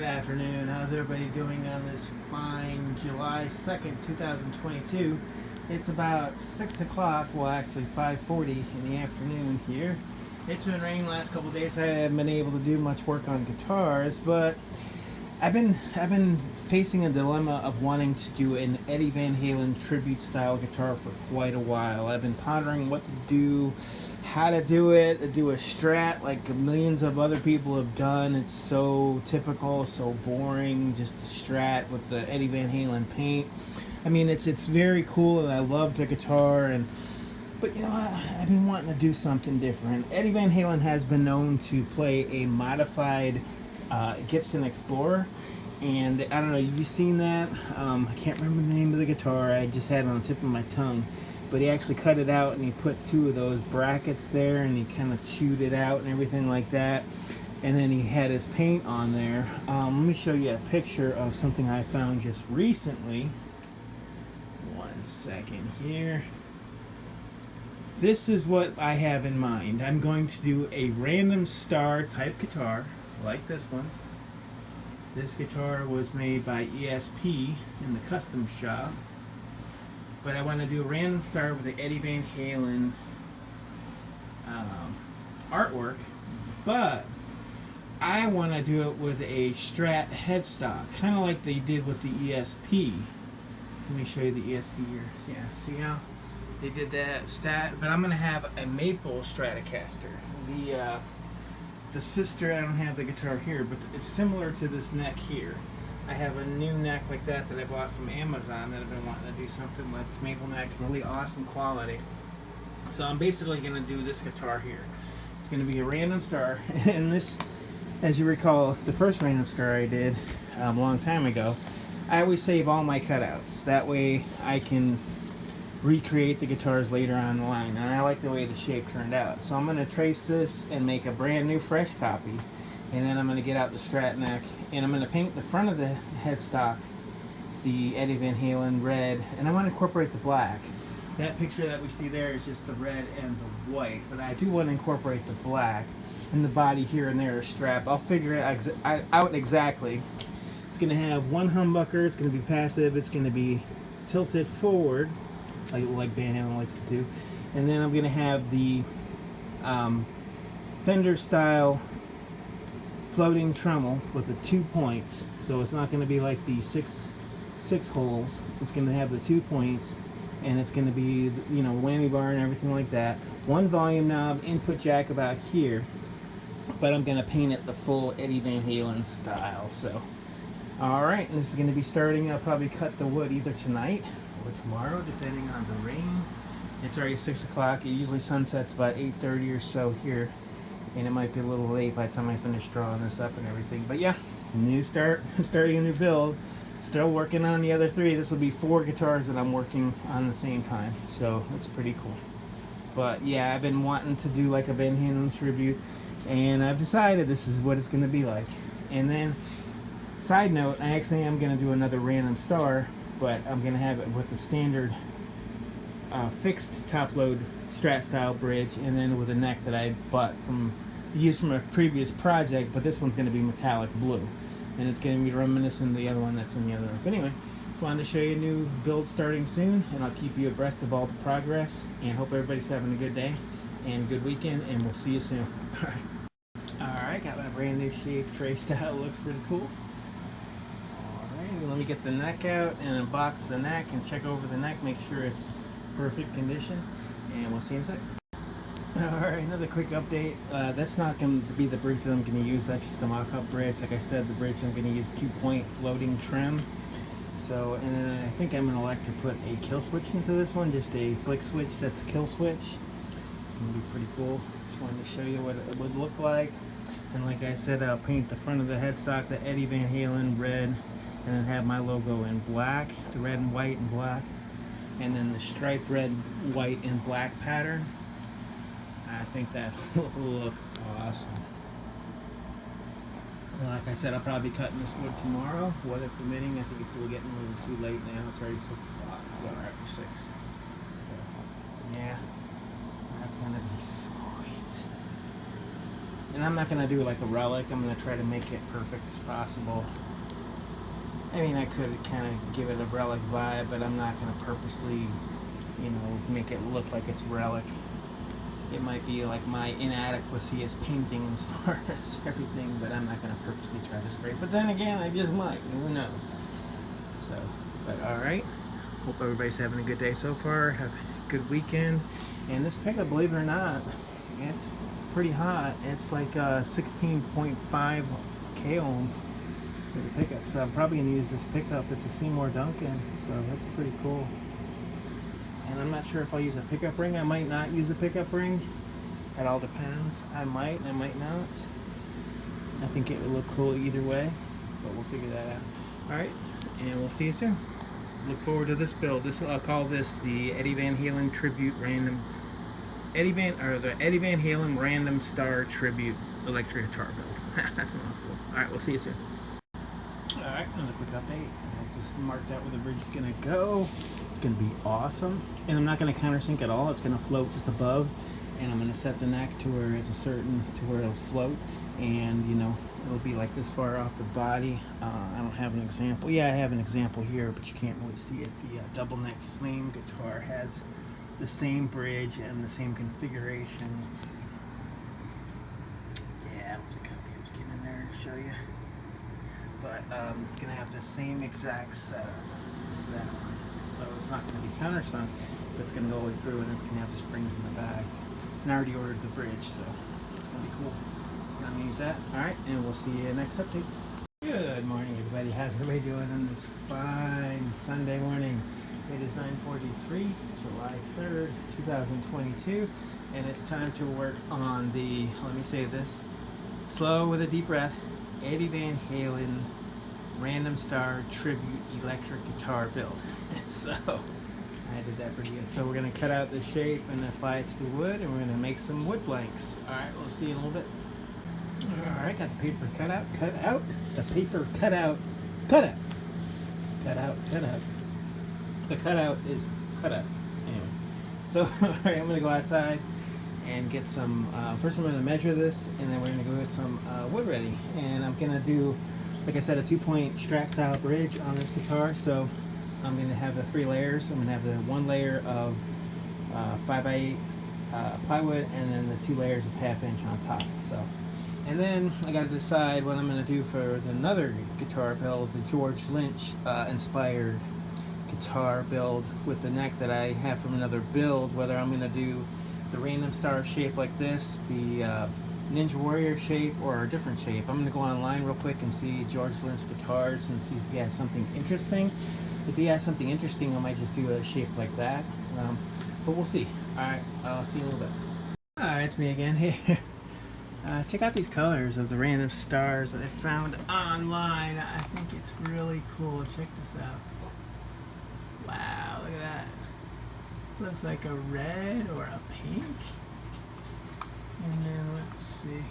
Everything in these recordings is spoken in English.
Good afternoon. How's everybody doing on this fine July 2nd, 2022? It's about 6 o'clock, well actually 5:40 in the afternoon here. It's been raining the last couple of days. I haven't been able to do much work on guitars, but I've been facing a dilemma of wanting to do an Eddie Van Halen tribute style guitar for quite a while. I've been pondering what to do, how to do it, do a Strat like millions of other people have done. It's so typical, so boring, just a Strat with the Eddie Van Halen paint. I mean, it's very cool, and I love the guitar, but you know, I've been wanting to do something different. Eddie Van Halen has been known to play a modified Gibson Explorer, and I don't know, you've seen that? I can't remember the name of the guitar. I just had it on the tip of my tongue, but he actually cut it out and he put two of those brackets there and he kind of chewed it out and everything like that, and then he had his paint on there. Let me show you a picture of something I found just recently. One second here. This is what I have in mind. I'm going to do a random star type guitar like this one. This guitar was made by ESP in the custom shop, but I want to do a random star with the Eddie Van Halen artwork, but I want to do it with a Strat headstock, kind of like they did with the ESP. Let me show you the ESP here. Yeah, see how they did that stat? But I'm going to have a maple Stratocaster. The sister, I don't have the guitar here, but it's similar to this neck here. I have a new neck like that I bought from Amazon that I've been wanting to do something with. Maple neck, really awesome quality. So I'm basically going to do this guitar here. It's going to be a random star, and this, as you recall, the first random star I did a long time ago, I always save all my cutouts. That way I can recreate the guitars later on the line, and I like the way the shape turned out. So I'm going to trace this and make a brand new fresh copy, and then I'm going to get out the Strat neck and I'm going to paint the front of the headstock the Eddie Van Halen red, and I want to incorporate the black. That picture that we see there is just the red and the white, but I do want to incorporate the black, and the body here and there is strap. I'll figure it out exactly. It's going to have one humbucker, it's going to be passive, it's going to be tilted forward like Van Halen likes to do, and then I'm going to have the Fender style floating Tremel with the 2 points, so it's not going to be like the six holes. It's going to have the 2 points, and it's going to be, you know, whammy bar and everything like that. One volume knob, input jack about here, but I'm going to paint it the full Eddie Van Halen style. So alright, this is going to be starting. I'll probably cut the wood either tonight or tomorrow, depending on the rain. It's already 6 o'clock. It usually sunsets about 8:30 or so here, and it might be a little late by the time I finish drawing this up and everything. But yeah, new start, starting a new build. Still working on the other three. This will be 4 guitars that I'm working on at the same time, so it's pretty cool. But yeah, I've been wanting to do like a Van Halen tribute, and I've decided this is what it's going to be like. And then, side note, I actually am going to do another random star, but I'm going to have it with the standard fixed top load Strat style bridge, and then with a neck that I bought used from a previous project, but this one's going to be metallic blue, and it's going to be reminiscent of the other one that's in the other room. But anyway, just wanted to show you a new build starting soon, and I'll keep you abreast of all the progress, and hope everybody's having a good day and good weekend, and we'll see you soon. Alright, got my brand new shape traced out. Looks pretty cool. Let me get the neck out and unbox the neck and check over the neck, make sure it's perfect condition, and we'll see you in a sec. Alright, another quick update. That's not going to be the bridge that I'm going to use. That's just a mock-up bridge. Like I said, the bridge I'm going to use 2-point floating trim. So, and then I think I'm going to elect to put a kill switch into this one, just a flick switch that's a kill switch. It's going to be pretty cool. Just wanted to show you what it would look like. And like I said, I'll paint the front of the headstock the Eddie Van Halen red, and then have my logo in black, the red and white and black, and then the striped red, white, and black pattern. I think that will look awesome. Like I said, I'll probably be cutting this wood tomorrow, weather permitting. I think it's getting a little too late now. It's already 6 o'clock, or after 6. So, yeah, that's gonna be sweet. And I'm not going to do like a relic. I'm going to try to make it perfect as possible. I mean, I could kind of give it a relic vibe, but I'm not going to purposely, you know, make it look like it's relic. It might be like my inadequacy as painting as far as everything, but I'm not going to purposely try to spray. But then again, I just might. Who knows? So, but all right. Hope everybody's having a good day so far. Have a good weekend. And this pickup, believe it or not, it's pretty hot. It's like 16.5 k ohms for the pickup. So I'm probably going to use this pickup. It's a Seymour Duncan, so that's pretty cool. And I'm not sure if I'll use a pickup ring. I might not use a pickup ring. It all depends. I might not. I think it would look cool either way, but we'll figure that out. Alright, and we'll see you soon. Look forward to this build. I'll call this the Eddie Van Halen Tribute Random the Eddie Van Halen Random Star Tribute electric guitar build. That's a mouthful. Alright, we'll see you soon. Alright, another quick update. I just marked out where the bridge is going to go. It's going to be awesome. And I'm not going to countersink at all. It's going to float just above. And I'm going to set the neck to where it's to where it'll float. And, you know, it'll be like this far off the body. I don't have an example. Yeah, I have an example here, but you can't really see it. The double neck flame guitar has the same bridge and the same configuration. Let's see. Yeah, I don't think I'll be able to get in there and show you. But it's going to have the same exact setup as that one. So it's not going to be countersunk, but it's going to go all the way through, and it's going to have the springs in the back. And I already ordered the bridge, so it's going to be cool. I'm going to use that. Alright, and we'll see you next update. Good morning, everybody. How's everybody doing on this fine Sunday morning? It is 9:43, July 3rd, 2022, and it's time to work on the, let me say this, slow with a deep breath, Eddie Van Halen Random Star Tribute Electric Guitar build. So, I did that pretty good. So we're going to cut out the shape and apply it to the wood, and we're going to make some wood blanks. Alright, we'll see you in a little bit. Alright, got the paper cut out, the paper cut out, cut out. The cutout is cut out. Anyway, so alright, I'm going to go outside and get some, first I'm going to measure this, and then we're going to go get some wood ready. And I'm going to do, like I said, a 2-point Strat style bridge on this guitar. So I'm going to have the 3 layers. I'm going to have the 1 layer of 5x8 plywood, and then the 2 layers of 1/2 inch on top. So, and then I got to decide what I'm going to do for another guitar build, the George Lynch inspired guitar build with the neck that I have from another build, whether I'm going to do the random star shape like this, the Ninja Warrior shape, or a different shape. I'm going to go online real quick and see George Lynch guitars and see if he has something interesting. If he has something interesting, I might just do a shape like that, but we'll see. Alright, I'll see you in a little bit. Alright, it's me again here. Check out these colors of the random stars that I found online. I think it's really cool. Check this out. Wow, look at that. Looks like a red or a pink. And then let's see.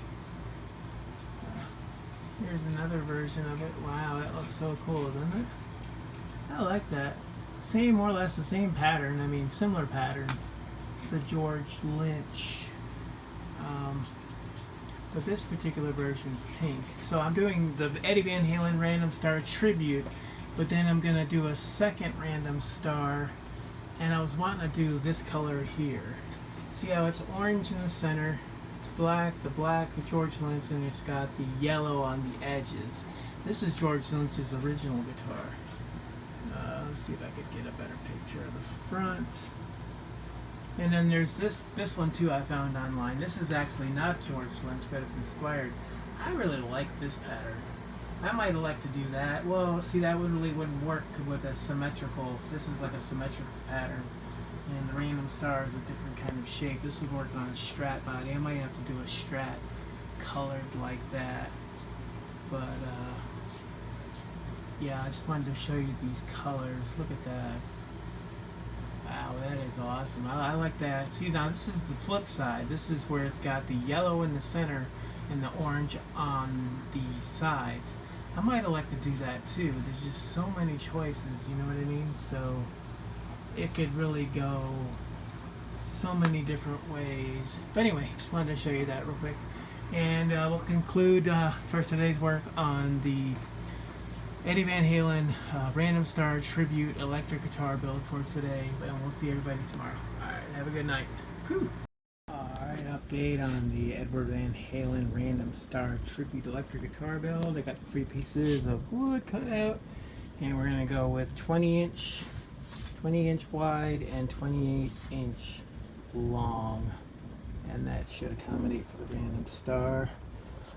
Here's another version of it. Wow, that looks so cool, doesn't it? I like that. Same, more or less the same pattern. I mean, similar pattern. It's the George Lynch. But this particular version is pink. So I'm doing the Eddie Van Halen Random Star Tribute, but then I'm going to do a second Random Star, and I was wanting to do this color here. See how it's orange in the center, it's black, the George Lynch, and it's got the yellow on the edges. This is George Lynch's original guitar. Let's see if I could get a better picture of the front. And then there's this one too I found online. This is actually not George Lynch, but it's inspired. I really like this pattern. I might elect to do that. Well, see, that really wouldn't work with a symmetrical. This is like a symmetrical pattern, and the random star is a different kind of shape. This would work on a Strat body. I might have to do a Strat colored like that. But yeah, I just wanted to show you these colors. Look at that. Wow, that is awesome. I like that. See, now this is the flip side. This is where it's got the yellow in the center and the orange on the sides. I might elect to do that too. There's just so many choices, you know what I mean? So it could really go so many different ways. But anyway, just wanted to show you that real quick. And we'll conclude for today's work on the Eddie Van Halen Random Star Tribute electric guitar build for today. And we'll see everybody tomorrow. Alright, have a good night. Whew. Alright, update on the Edward Van Halen Random Star Tribute electric guitar build. I got 3 pieces of wood cut out, and we're going to go with 20 inch wide and 28-inch long, and that should accommodate for the random star.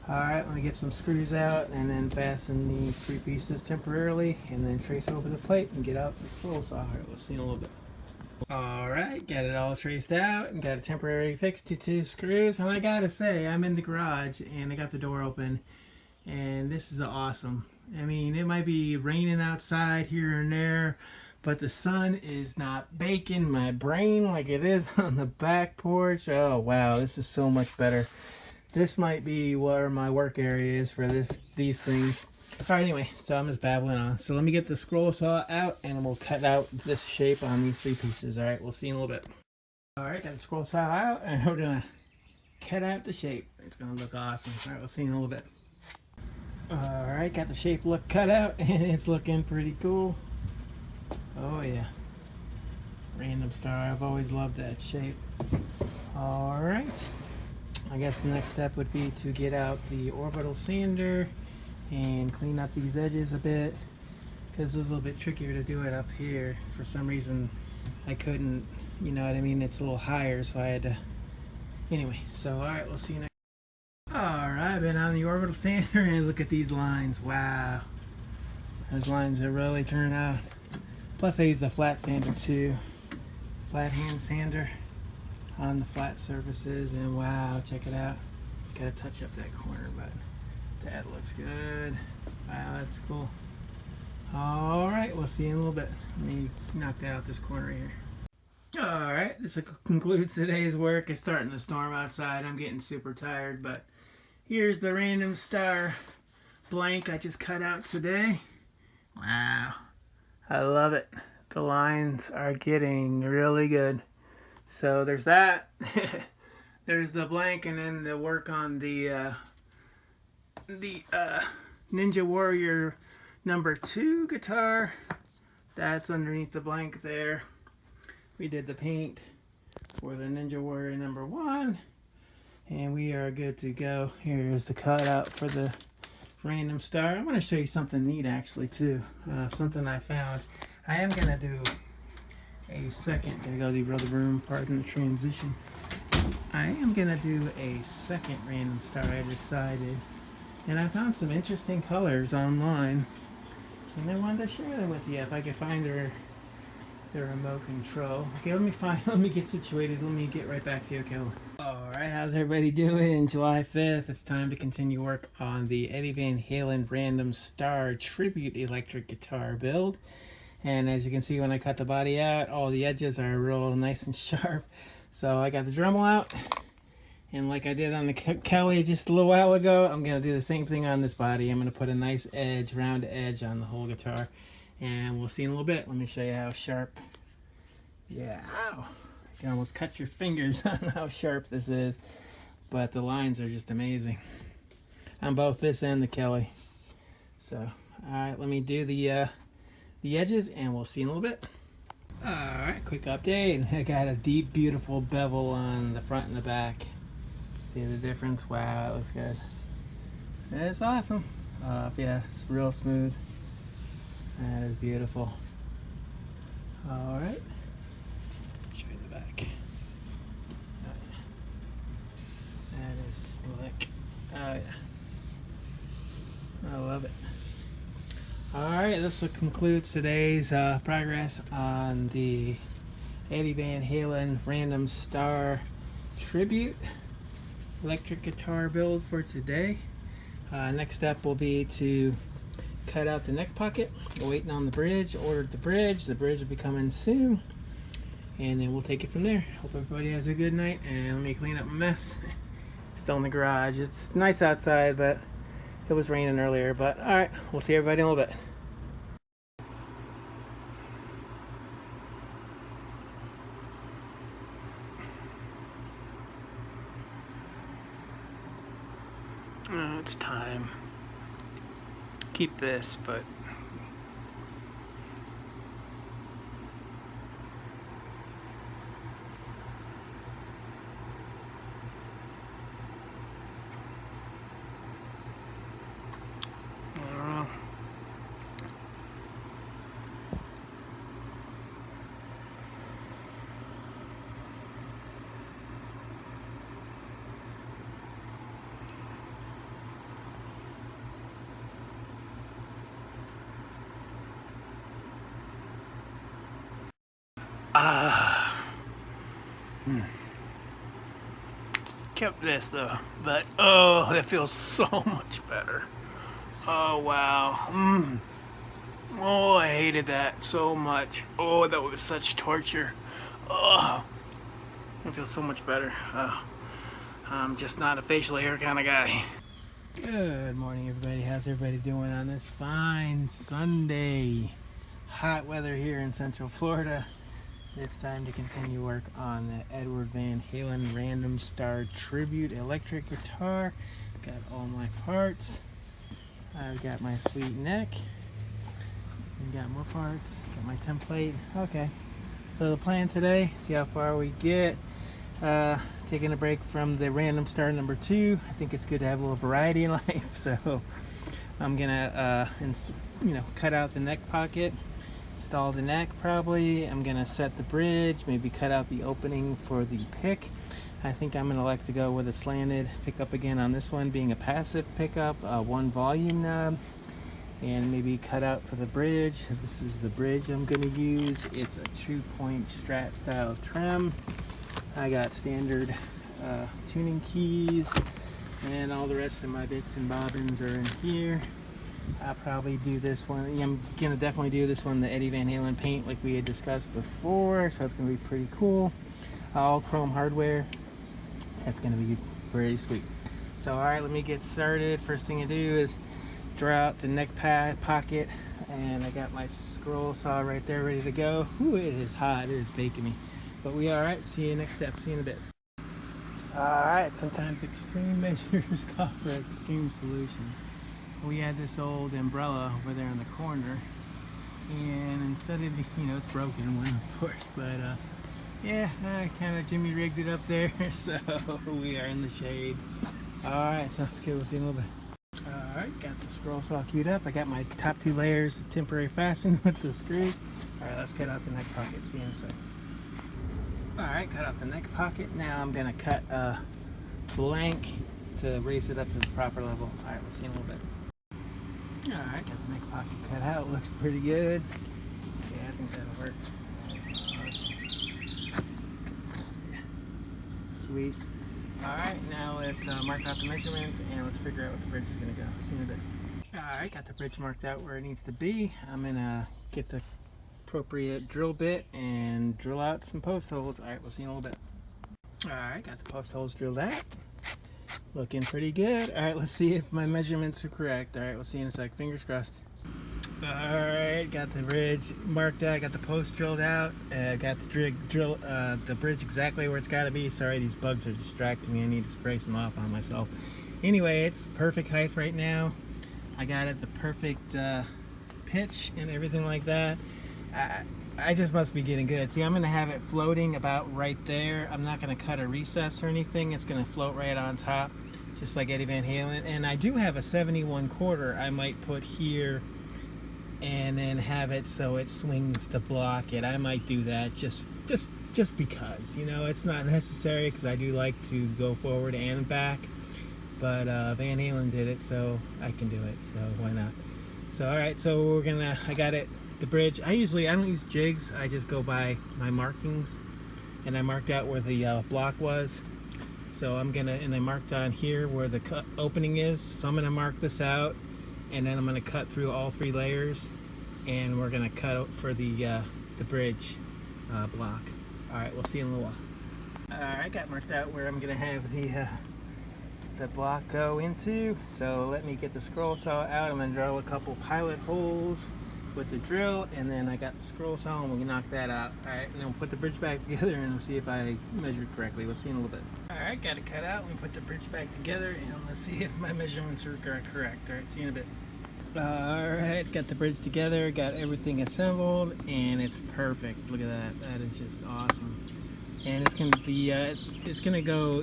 Alright, let me get some screws out and then fasten these 3 pieces temporarily and then trace over the plate and get out the scroll saw. Alright, we'll see in a little bit. Alright, got it all traced out and got it temporarily fixed to 2 screws. And I gotta say, I'm in the garage and I got the door open, and this is awesome. I mean, it might be raining outside here and there, but the sun is not baking my brain like it is on the back porch. Oh wow, this is so much better. This might be where my work area is for these things. Alright, anyway, so I'm just babbling on. So let me get the scroll saw out and we'll cut out this shape on these 3 pieces. Alright, we'll see in a little bit. Alright, got the scroll saw out and we're gonna cut out the shape. It's gonna look awesome. Alright, we'll see in a little bit. Alright, got the shape look cut out and it's looking pretty cool. Oh yeah. Random star, I've always loved that shape. Alright. I guess the next step would be to get out the orbital sander and clean up these edges a bit, because it's a little bit trickier to do it up here. For some reason I couldn't, you know what I mean, it's a little higher, so I had to, anyway. So alright, we'll see you next. Alright, I've been on the orbital sander and look at these lines. Wow, those lines are really turning out. Plus I used a flat sander too, flat hand sander on the flat surfaces, and wow, check it out. Gotta touch up that corner, but that looks good. Wow, that's cool. Alright, we'll see you in a little bit. Let me knock that out this corner right here. Alright, this concludes today's work. It's starting to storm outside. I'm getting super tired, but here's the random star blank I just cut out today. Wow, I love it. The lines are getting really good. So there's that. There's the blank, and then the work on the Ninja Warrior #2 guitar. That's underneath the blank there. We did the paint for the Ninja Warrior #1, and we are good to go. Here's the cutout for the random star. I'm going to show you something neat actually too. Something I found. I am going to do a second, gonna go to the other room, pardon the transition. I am gonna do a second random star, I decided, and I found some interesting colors online, and I wanted to share them with you if I could find the remote control. Okay, let me get situated, let me get right back to you. Okay. Alright, how's everybody doing? July 5th, it's time to continue work on the Eddie Van Halen Random Star Tribute electric guitar build. And as you can see, when I cut the body out, all the edges are real nice and sharp. So I got the Dremel out, and like I did on the Kelly just a little while ago, I'm going to do the same thing on this body. I'm going to put a nice edge, round edge on the whole guitar, and we'll see in a little bit. Let me show you how sharp. Yeah, ow. You can almost cut your fingers on how sharp this is, but the lines are just amazing on both this and the Kelly. So, alright, let me do the edges, and we'll see in a little bit. Alright, quick update. I got a deep, beautiful bevel on the front and the back. See the difference? Wow, that looks good. It's awesome. Yeah, it's real smooth. That is beautiful. Alright, show you the back. That is slick. Oh yeah, I love it. Alright, this concludes today's progress on the Eddie Van Halen Random Star Tribute electric guitar build for today. Next step will be to cut out the neck pocket. We're waiting on the bridge, ordered the bridge. The bridge will be coming soon, and then we'll take it from there. Hope everybody has a good night, and let me clean up my mess. Still in the garage. It's nice outside, but it was raining earlier. But alright, we'll see everybody in a little bit. keep this, but I don't know. Kept this though, but oh, that feels so much better. Oh wow. Oh, I hated that so much. Oh, that was such torture. Oh, it feels so much better. I'm just not a facial hair kind of guy. Good morning, everybody. How's everybody doing on this fine Sunday? Hot weather here in Central Florida. It's time to continue work on the Edward Van Halen Random Star Tribute electric guitar. Got all my parts. I've got my sweet neck. And got more parts. Got my template. Okay. So the plan today, see how far we get. Taking a break from the Random Star number 2. I think it's good to have a little variety in life. So I'm gonna, cut out the neck pocket. Install the neck probably. I'm gonna set the bridge, maybe cut out the opening for the pick. I think I'm gonna like to go with a slanted pickup again on this one, being a passive pickup, one volume knob, and maybe cut out for the bridge. This is the bridge I'm gonna use. It's a 2-point Strat style trim. I got standard tuning keys, and all the rest of my bits and bobbins are in here. I'll probably do this one. I'm gonna definitely do this one, the Eddie Van Halen paint, like we had discussed before. So it's gonna be pretty cool. All chrome hardware. That's gonna be pretty sweet. So all right, let me get started. First thing to do is draw out the neck pad pocket, and I got my scroll saw right there, ready to go. Ooh, it is hot. It is baking me. But we all right. See you next step. See you in a bit. All right. Sometimes extreme measures call for extreme solutions. We had this old umbrella over there in the corner, and instead of, it's broken, one of course, but yeah, I kind of Jimmy rigged it up there, so we are in the shade. Alright, sounds good. We'll see you in a little bit. Alright, got the scroll saw queued up. I got my top 2 layers temporary fastened with the screws. Alright, let's cut out the neck pocket. See you in a second. Alright, cut out the neck pocket. Now I'm going to cut a blank to raise it up to the proper level. Alright, we'll see you in a little bit. Alright, got the neck pocket cut out. Looks pretty good. Yeah, I think that'll work. Awesome. Yeah. Sweet. Alright, now let's mark out the measurements and let's figure out what the bridge is going to go. See you in a bit. Alright, got the bridge marked out where it needs to be. I'm going to get the appropriate drill bit and drill out some post holes. Alright, we'll see you in a little bit. Alright, got the post holes drilled out. Looking pretty good. Alright, let's see if my measurements are correct. Alright, we'll see you in a sec. Fingers crossed. Alright, got the bridge marked out. Got the post drilled out. Got the bridge exactly where it's got to be. Sorry, these bugs are distracting me. I need to spray some off on myself. Anyway, it's perfect height right now. I got it the perfect pitch and everything like that. I just must be getting good. See, I'm going to have it floating about right there. I'm not going to cut a recess or anything. It's going to float right on top, just like Eddie Van Halen. And I do have a 71/4 I might put here and then have it so it swings to block it. I might do that just because, it's not necessary, because I do like to go forward and back. But Van Halen did it, so I can do it. So why not? So all right, so I got it. The bridge, I don't use jigs. I just go by my markings, and I marked out where the block was. So and I marked on here where the opening is. So I'm gonna mark this out, and then I'm gonna cut through all 3 layers, and we're gonna cut out for the bridge block. All right, we'll see you in a little while. All right, got marked out where I'm gonna have the block go into. So let me get the scroll saw out. I'm gonna drill a couple pilot holes with the drill, and then I got the scroll saw, and we can knock that out. Alright, and then we'll put the bridge back together and see if I measured correctly. We'll see in a little bit. Alright, got it cut out. We put the bridge back together, and let's see if my measurements are correct. Alright, see you in a bit. Alright, got the bridge together, got everything assembled, and it's perfect. Look at that. That is just awesome. And it's gonna go,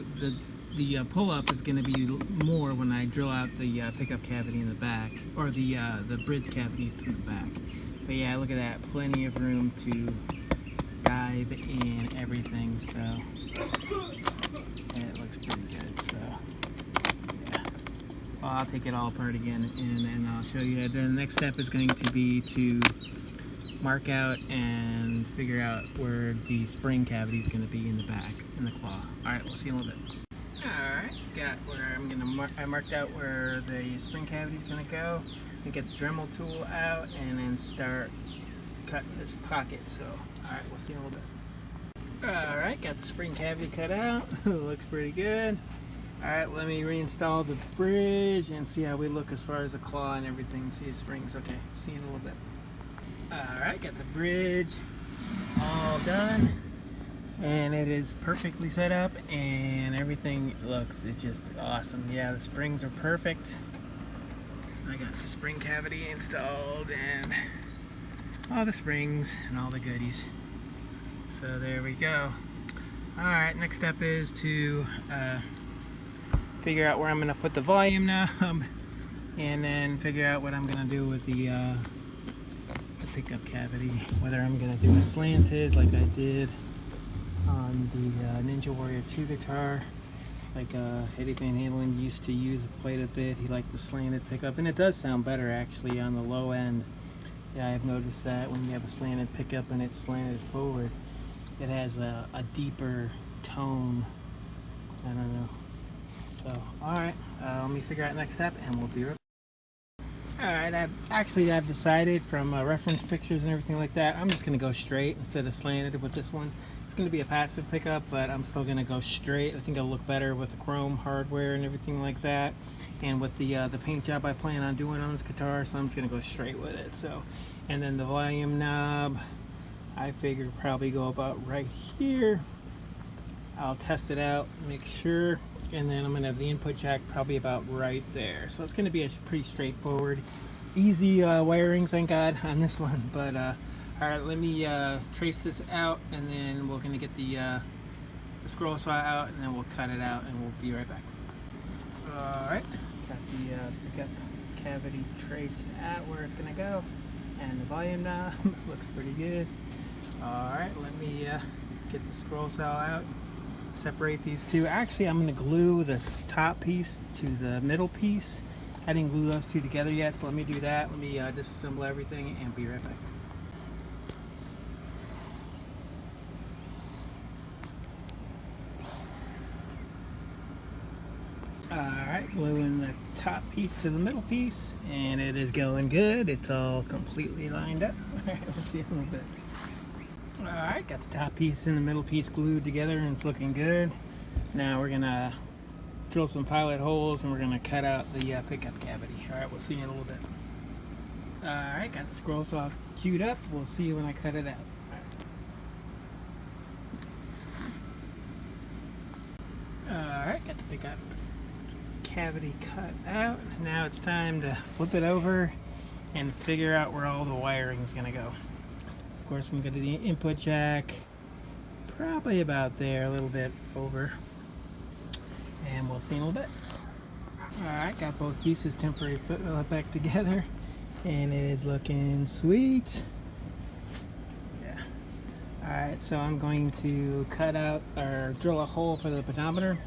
the pull-up is gonna be more when I drill out the pickup cavity in the back, or the bridge cavity through the back. But yeah, look at that. Plenty of room to dive in everything, so it looks pretty good. So yeah, well, I'll take it all apart again and I'll show you. Then the next step is going to be to mark out and figure out where the spring cavity is going to be in the back, in the claw. Alright, we'll see in a little bit. Alright, got where I'm going to I marked out where the spring cavity is going to go, and get the Dremel tool out and then start cutting this pocket. So alright, we'll see in a little bit. Alright, got the spring cavity cut out. Looks pretty good. Alright, let me reinstall the bridge and see how we look as far as the claw and everything. See the springs. Okay, see in a little bit. Alright, got the bridge all done, and it is perfectly set up, and everything looks, it's just awesome. Yeah, the springs are perfect. I got the spring cavity installed and all the springs and all the goodies. So there we go. Alright, next step is to figure out where I'm going to put the volume knob, and then figure out what I'm going to do with the pickup cavity, whether I'm going to do a slanted like I did on the Ninja Warrior 2 guitar, like Eddie Van Halen used to use quite a bit. He liked the slanted pickup, and it does sound better actually on the low end. Yeah, I've noticed that when you have a slanted pickup and it's slanted forward, it has a deeper tone. I don't know. So alright, let me figure out next step and we'll be right back. Alright, I've decided from reference pictures and everything like that, I'm just going to go straight instead of slanted with this one. It's going to be a passive pickup, but I'm still going to go straight. I think it'll look better with the chrome hardware and everything like that, and with the paint job I plan on doing on this guitar, so I'm just going to go straight with it. So, and then the volume knob, I figured probably go about right here. I'll test it out, make sure, and then I'm going to have the input jack probably about right there. So it's going to be a pretty straightforward, easy wiring, thank God, on this one. But alright, let me trace this out, and then we're going to get the scroll saw out, and then we'll cut it out, and we'll be right back. Alright, got the pickup cavity traced out where it's going to go, and the volume knob looks pretty good. Alright, let me get the scroll saw out, separate these two. Actually, I'm going to glue this top piece to the middle piece. I didn't glue those two together yet, so let me do that. Let me disassemble everything and be right back. Alright, gluing the top piece to the middle piece, and it is going good. It's all completely lined up. Alright, we'll see in a little bit. Alright, got the top piece and the middle piece glued together, and it's looking good. Now we're going to drill some pilot holes, and we're going to cut out the pickup cavity. Alright, we'll see in a little bit. Alright, got the scroll saw queued up. We'll see you when I cut it out. Alright, got the pickup cavity cut out. Now it's time to flip it over and figure out where all the wiring is going to go. Of course, I'm going to do the input jack probably about there, a little bit over, and we'll see in a little bit. Alright, got both pieces temporarily put back together, and it is looking sweet. Yeah. Alright, so I'm going to cut out or drill a hole for the pedometer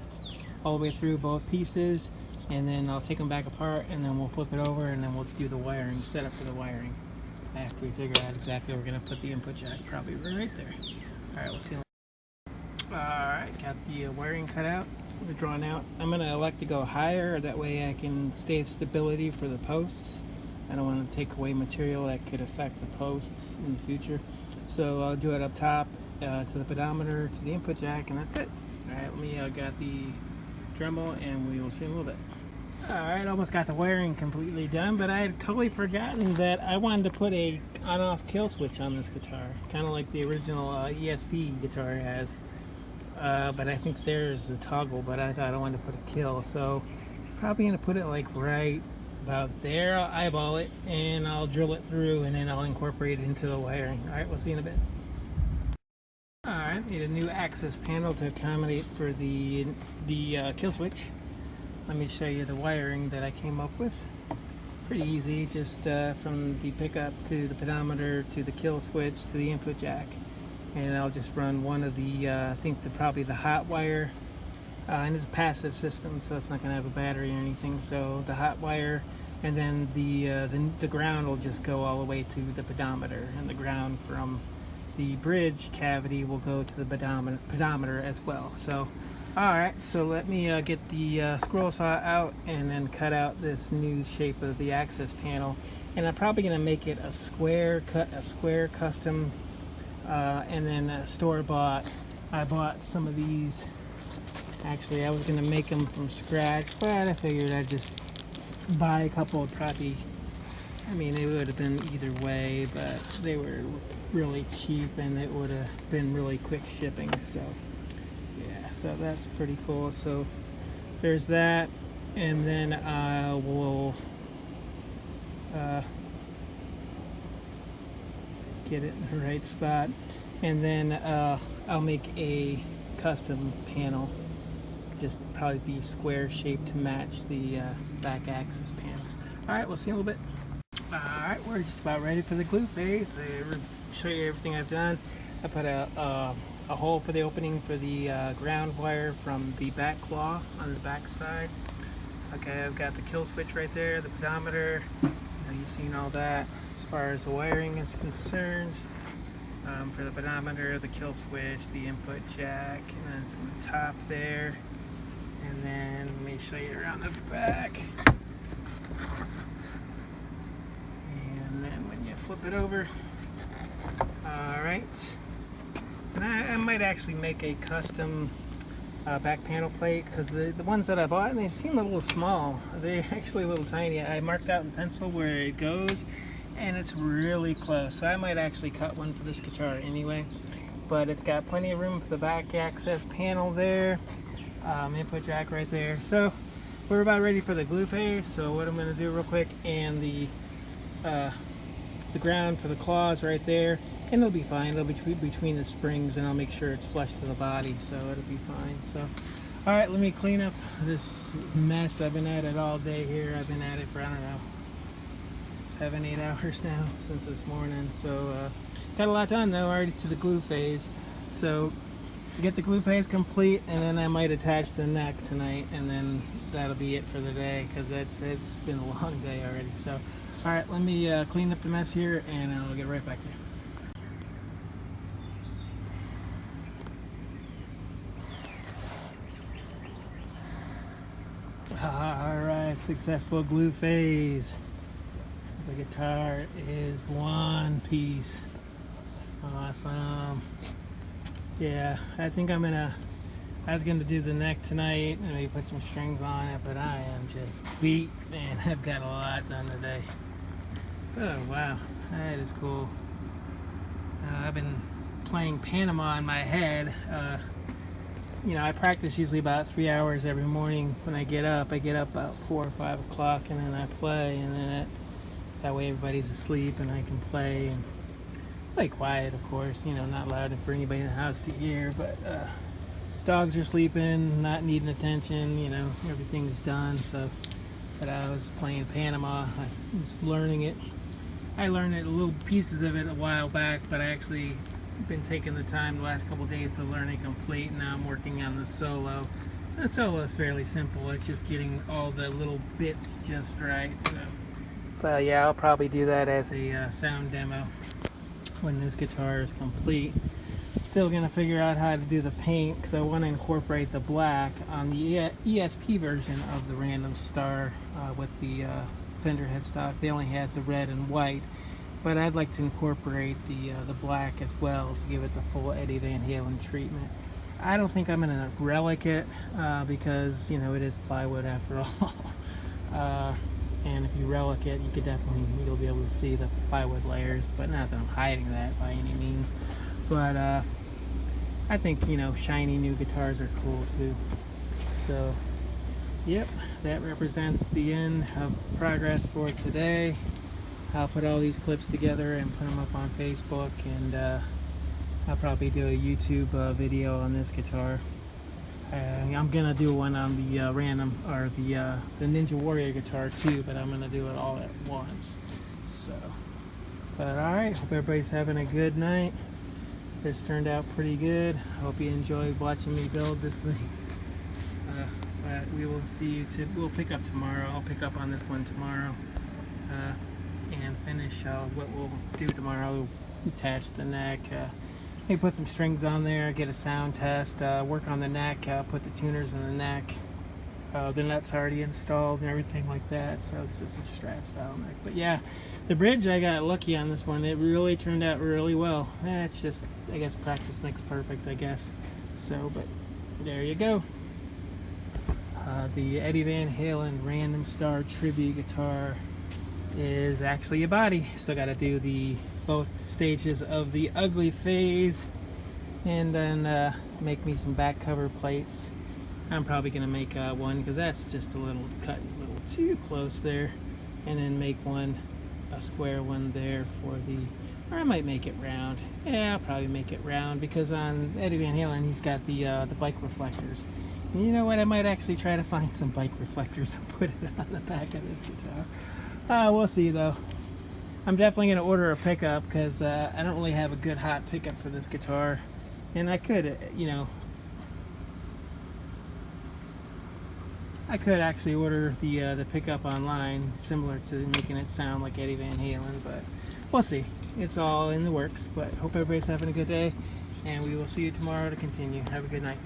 all the way through both pieces, and then I'll take them back apart, and then we'll flip it over, and then we'll do the wiring, set up for the wiring after we figure out exactly where we're going to put the input jack, probably right there. Alright, we'll see. Alright, got the wiring cut out, drawn out. I'm going to elect to go higher, that way I can save stability for the posts. I don't want to take away material that could affect the posts in the future. So I'll do it up top to the pedometer, to the input jack, and that's it. Alright, let me got the Dremel, and we will see in a little bit. Alright, almost got the wiring completely done, but I had totally forgotten that I wanted to put a on-off kill switch on this guitar, kind of like the original ESP guitar has. But I think there's a toggle, but I thought I wanted to put a kill, so probably going to put it like right about there. I'll eyeball it and I'll drill it through, and then I'll incorporate it into the wiring. Alright, we'll see you in a bit. Alright, made a new access panel to accommodate for the kill switch. Let me show you the wiring that I came up with. Pretty easy, just from the pickup to the pedometer to the kill switch to the input jack. And I'll just run one of the, I think probably the hot wire, and it's a passive system, so it's not going to have a battery or anything. So the hot wire, and then the ground will just go all the way to the pedometer, and the ground from the bridge cavity will go to the pedometer as well. So, alright, so let me get the scroll saw out and then cut out this new shape of the access panel. And I'm probably going to make it a square custom, and then store-bought. I bought some of these. Actually, I was going to make them from scratch, but I figured I'd just buy a couple. Probably, I mean, it would have been either way, but they were really cheap and it would have been really quick shipping. So yeah, so that's pretty cool. So there's that, and then I will get it in the right spot, and then I'll make a custom panel, just probably be square shaped to match the back access panel. Alright, we'll see you in a little bit. Alright, we're just about ready for the glue phase. I'll show you everything I've done. I put a hole for the opening for the ground wire from the back claw on the back side. Okay, I've got the kill switch right there, the pedometer. You've seen all that as far as the wiring is concerned. For the pedometer, the kill switch, the input jack, and then from the top there. And then let me show you around the back. And then when you flip it over, alright. And I might actually make a custom back panel plate, because the ones that I bought, they seem a little small. They're actually a little tiny. I marked out in pencil where it goes, and it's really close. So I might actually cut one for this guitar anyway. But it's got plenty of room for the back access panel there. Input jack right there. So we're about ready for the glue phase. So what I'm going to do real quick, and the ground for the claws right there, and it'll be fine. It'll be between the springs, and I'll make sure it's flush to the body, so it'll be fine. So alright, let me clean up this mess. I've been at it all day here. I've been at it for, I don't know, 7-8 hours now since this morning. So got a lot done though, already to the glue phase. So get the glue phase complete, and then I might attach the neck tonight, and then that'll be it for the day, because it's been a long day already. So alright, let me clean up the mess here, and I'll get right back there. Alright, successful glue phase. The guitar is one piece. Awesome. Yeah, I think I was gonna do the neck tonight and maybe put some strings on it, but I am just beat, man. I've got a lot done today. Oh wow, that is cool. I've been playing Panama in my head. You know, I practice usually about 3 hours every morning when I get up. I get up about 4 or 5 o'clock, and then I play, and then that way everybody's asleep and I can play, and play quiet, of course, you know, not loud for anybody in the house to hear, but dogs are sleeping, not needing attention, you know, everything's done. So, but I was playing Panama. I was learning it. I learned it, little pieces of it a while back, but I actually been taking the time the last couple days to learn it complete. Now I'm working on the solo. The solo is fairly simple. It's just getting all the little bits just right. So, but yeah, I'll probably do that as a sound demo when this guitar is complete. Still gonna figure out how to do the paint, because I want to incorporate the black on the ESP version of the Random Star with the Fender headstock. They only had the red and white, but I'd like to incorporate the black as well to give it the full Eddie Van Halen treatment. I don't think I'm gonna relic it because, you know, it is plywood after all. And if you relic it, you'll be able to see the plywood layers, but not that I'm hiding that by any means. But I think, you know, shiny new guitars are cool too. So Yep, that represents the end of progress for today. I'll put all these clips together and put them up on Facebook, and I'll probably do a YouTube video on this guitar. I'm gonna do one on the random or the Ninja Warrior guitar too, but I'm gonna do it all at once. So, but all right, hope everybody's having a good night. This turned out pretty good. Hope you enjoyed watching me build this thing. But we will see you. We'll pick up tomorrow. I'll pick up on this one tomorrow and finish what we'll do tomorrow. We'll attach the neck. Maybe put some strings on there, get a sound test, work on the neck, put the tuners in the neck. The nut's already installed and everything like that, so it's a Strat style neck. But yeah, the bridge, I got lucky on this one. It really turned out really well. It's just, I guess practice makes perfect, I guess. So, but there you go. The Eddie Van Halen Random Star Tribute guitar is actually a body. Still got to do both stages of the ugly phase, and then make me some back cover plates. I'm probably gonna make one because that's just a little cut a little too close there, and then make a square one there for or I might make it round. Yeah, I'll probably make it round because on Eddie Van Halen he's got the bike reflectors. And you know what? I might actually try to find some bike reflectors and put it on the back of this guitar. We'll see though. I'm definitely going to order a pickup because I don't really have a good hot pickup for this guitar. And I could, I could actually order the pickup online, similar to making it sound like Eddie Van Halen, but we'll see. It's all in the works, but hope everybody's having a good day, and we will see you tomorrow to continue. Have a good night.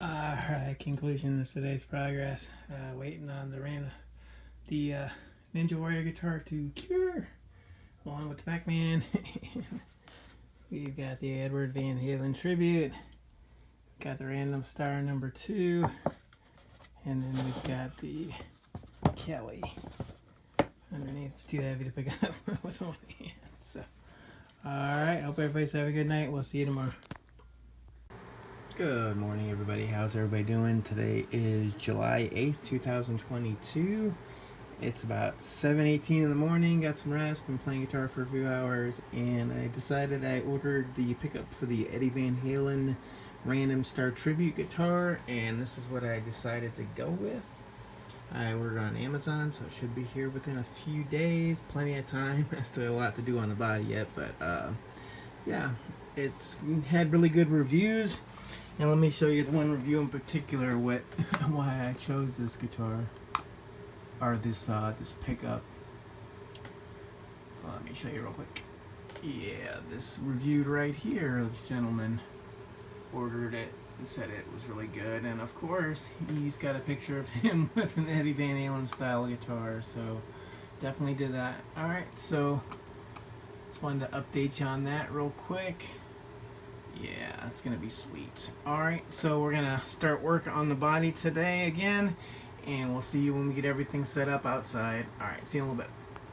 Alright, conclusion of today's progress. Waiting on the Ninja Warrior guitar to cure, along with the Pac-Man. We've got the Edward Van Halen tribute. Got the Random Star number 2. And then we've got the Kelly underneath. It's too heavy to pick up with one hand. So, alright, hope everybody's having a good night. We'll see you tomorrow. Good morning, everybody. How's everybody doing? Today is July 8th, 2022. It's about 7:18 in the morning. Got some rest, been playing guitar for a few hours, and I decided I ordered the pickup for the Eddie Van Halen Random Star Tribute guitar, and this is what I decided to go with. I ordered on Amazon, so it should be here within a few days. Plenty of time. I still have a lot to do on the body yet, but yeah, it's had really good reviews. And let me show you the one review in particular, why I chose this guitar, or this pickup. Let me show you real quick. Yeah, this reviewed right here. This gentleman ordered it and said it was really good, and of course he's got a picture of him with an Eddie Van Halen style guitar, so definitely did that. Alright, so just wanted to update you on that real quick. Yeah, it's gonna be sweet. Alright, so we're gonna start work on the body today again, and we'll see you when we get everything set up outside. Alright, see you in a little bit.